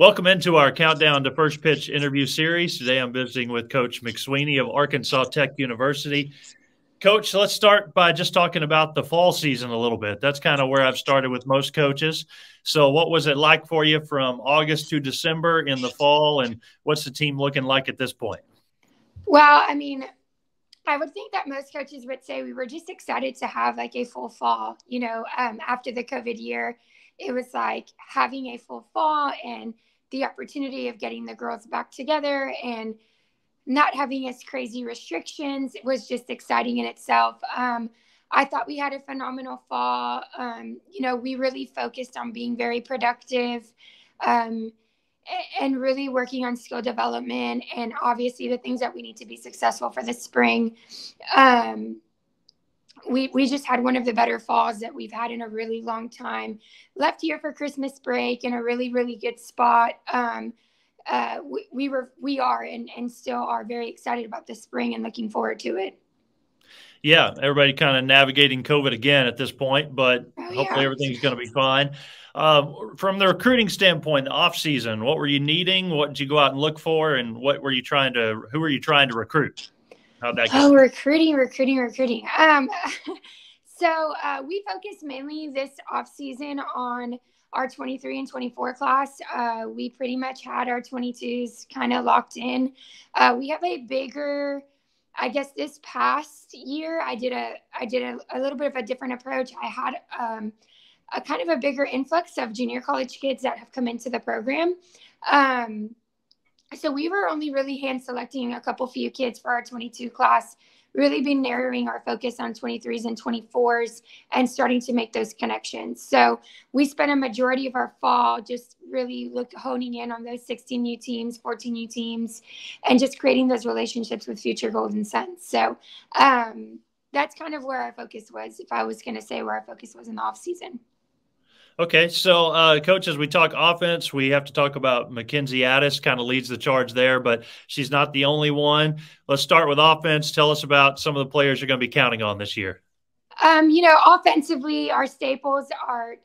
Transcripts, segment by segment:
Welcome into our Countdown to First Pitch interview series. Today I'm visiting with Coach McSweeney of Arkansas Tech University. Coach, let's start by just talking about the fall season a little bit. That's kind of where I've started with most coaches. So what was it like for you from August to December in the fall, and what's the team looking like at this point? Well, I mean, I would think that most coaches would say we were just excited to have like a full fall. After the COVID year, it was like having a full fall and the opportunity of getting the girls back together and not having as crazy restrictions. It was just exciting in itself. I thought we had a phenomenal fall. We really focused on being very productive and really working on skill development and obviously the things that we need to be successful for the spring. We just had one of the better falls that we've had in a really long time. Left here for Christmas break in a really, really good spot. We are and still are very excited about the spring and looking forward to it. Yeah, everybody kind of navigating COVID again at this point, but hopefully everything's going to be fine. From the recruiting standpoint, the off season, what were you needing? What did you go out and look for, and who were you trying to recruit? How'd that go? Recruiting. So we focused mainly this off season on our 23 and 24 class. We pretty much had our 22s kind of locked in. We have a bigger, I guess this past year, I did a little bit of a different approach. I had a kind of a bigger influx of junior college kids that have come into the program. So we were only really hand selecting a few kids for our 22 class, really been narrowing our focus on 23s and 24s and starting to make those connections. So we spent a majority of our fall just really honing in on those 16 new teams, 14 new teams, and just creating those relationships with future Golden Suns. So that's kind of where our focus was, if I was going to say where our focus was in the off season. Okay, so Coach, as we talk offense, we have to talk about Mckenzie Goins, kind of leads the charge there, but she's not the only one. Let's start with offense. Tell us about some of the players you're going to be counting on this year. Offensively, our staples are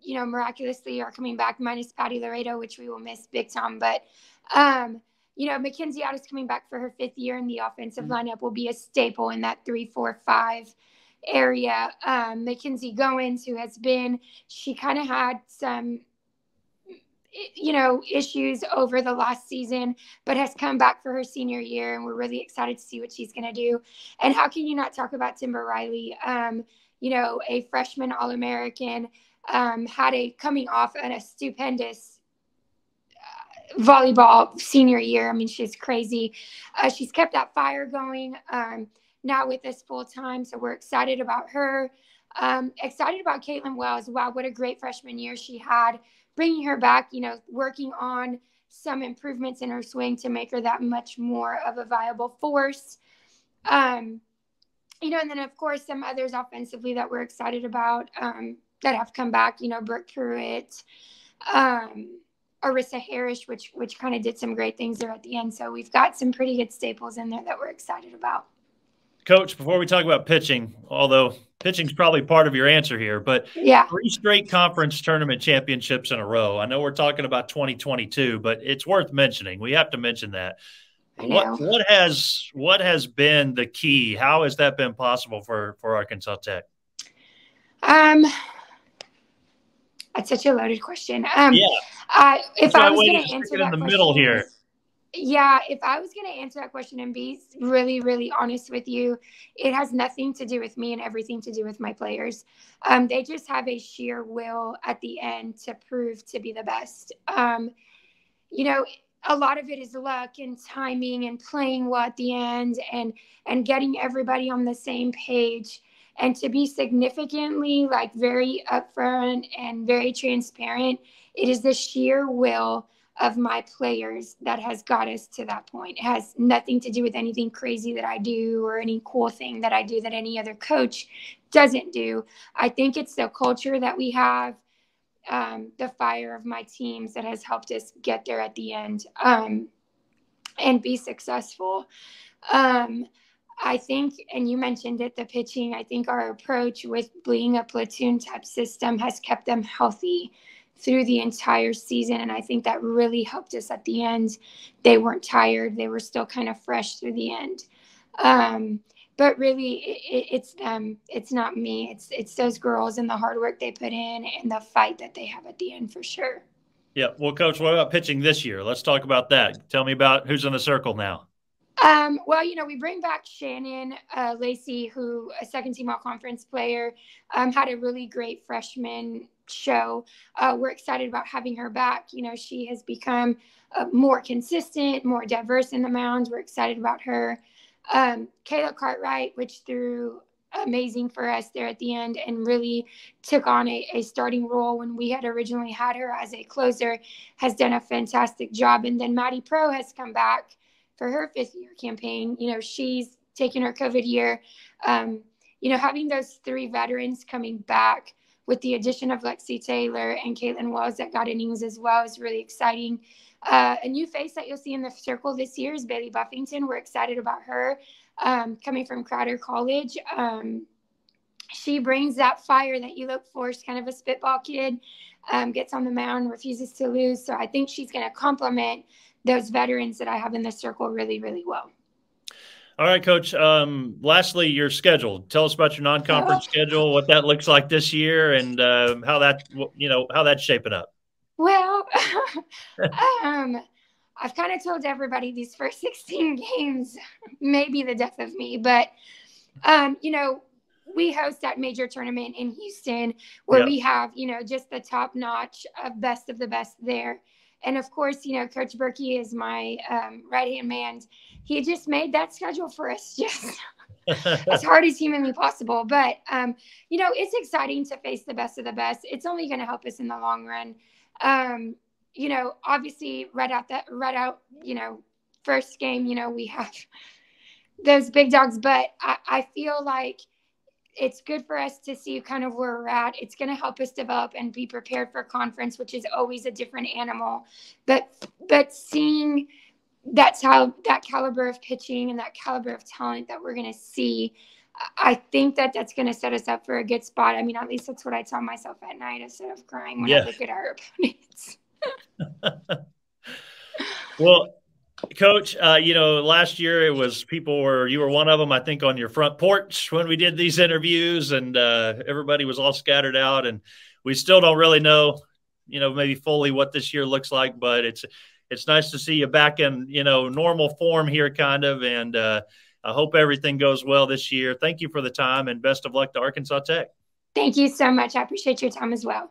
miraculously are coming back, minus Patty Laredo, which we will miss big time. But, Mckenzie Goins coming back for her 5th year in the offensive lineup will be a staple in that 3-4-5 area. Mckenzie Goins, she kind of had some, issues over the last season, but has come back for her senior year. And we're really excited to see what she's going to do. And how can you not talk about Timber Riley? A freshman All-American, coming off on a stupendous volleyball senior year. I mean, she's crazy. She's kept that fire going. Now with us full time. So we're excited about her. Excited about Caitlin Wells. Wow, what a great freshman year she had. Bringing her back, working on some improvements in her swing to make her that much more of a viable force. And then of course some others offensively that we're excited about that have come back, Brooke Pruitt, Arissa Harris, which kind of did some great things there at the end. So we've got some pretty good staples in there that we're excited about. Coach, before we talk about pitching, although pitching's probably part of your answer here, but 3 straight conference tournament championships in a row. I know we're talking about 2022, but it's worth mentioning. We have to mention that. What has been the key? How has that been possible for Arkansas Tech? That's such a loaded question. If I was going to answer that in the middle here. Yeah, if I was going to answer that question and be really, really honest with you, it has nothing to do with me and everything to do with my players. They just have a sheer will at the end to prove to be the best. A lot of it is luck and timing and playing well at the end and getting everybody on the same page. And to be significantly very upfront and very transparent, it is the sheer will of my players that has got us to that point. It has nothing to do with anything crazy that I do or any cool thing that I do that any other coach doesn't do. I think it's the culture that we have, the fire of my teams that has helped us get there at the end and be successful. I think, and you mentioned it, the pitching, I think our approach with being a platoon type system has kept them healthy through the entire season. And I think that really helped us at the end. They weren't tired. They were still kind of fresh through the end. But really, it's them. It's not me. It's those girls and the hard work they put in and the fight that they have at the end for sure. Yeah. Well, Coach, what about pitching this year? Let's talk about that. Tell me about who's in the circle now. Well, we bring back Shannon Lacey, who a second-team all-conference player, had a really great freshman show. We're excited about having her back. She has become more consistent, more diverse in the mound. We're excited about her. Kayla Cartwright, which threw amazing for us there at the end and really took on a starting role when we had originally had her as a closer, has done a fantastic job. And then Maddie Pro has come back for her 5th-year campaign. She's taken her COVID year. Having those 3 veterans coming back with the addition of Lexi Taylor and Caitlin Wells that got innings as well is really exciting. A new face that you'll see in the circle this year is Bailey Buffington. We're excited about her coming from Crowder College. She brings that fire that you look for. She's kind of a spitball kid, gets on the mound, refuses to lose. So I think she's going to complement those veterans that I have in the circle really, really well. All right, Coach. Lastly, your schedule. Tell us about your non-conference schedule, what that looks like this year, and how that's shaping up. Well, I've kind of told everybody these first 16 games may be the death of me, but we host that major tournament in Houston where we have, just the top notch of best of the best there. And of course, Coach Berkey is my right-hand man. He just made that schedule for us just as hard as humanly possible. But, it's exciting to face the best of the best. It's only going to help us in the long run. Obviously right out, first game, we have those big dogs, but I feel like it's good for us to see kind of where we're at. It's going to help us develop and be prepared for conference, which is always a different animal. But seeing that caliber of pitching and that caliber of talent that we're going to see, I think that's going to set us up for a good spot. I mean, at least that's what I tell myself at night instead of crying when I look at our opponents. Well, Coach, last year you were one of them, I think, on your front porch when we did these interviews, and everybody was all scattered out, and we still don't really know, maybe fully what this year looks like, but it's nice to see you back in, normal form here kind of. And I hope everything goes well this year. Thank you for the time and best of luck to Arkansas Tech. Thank you so much. I appreciate your time as well.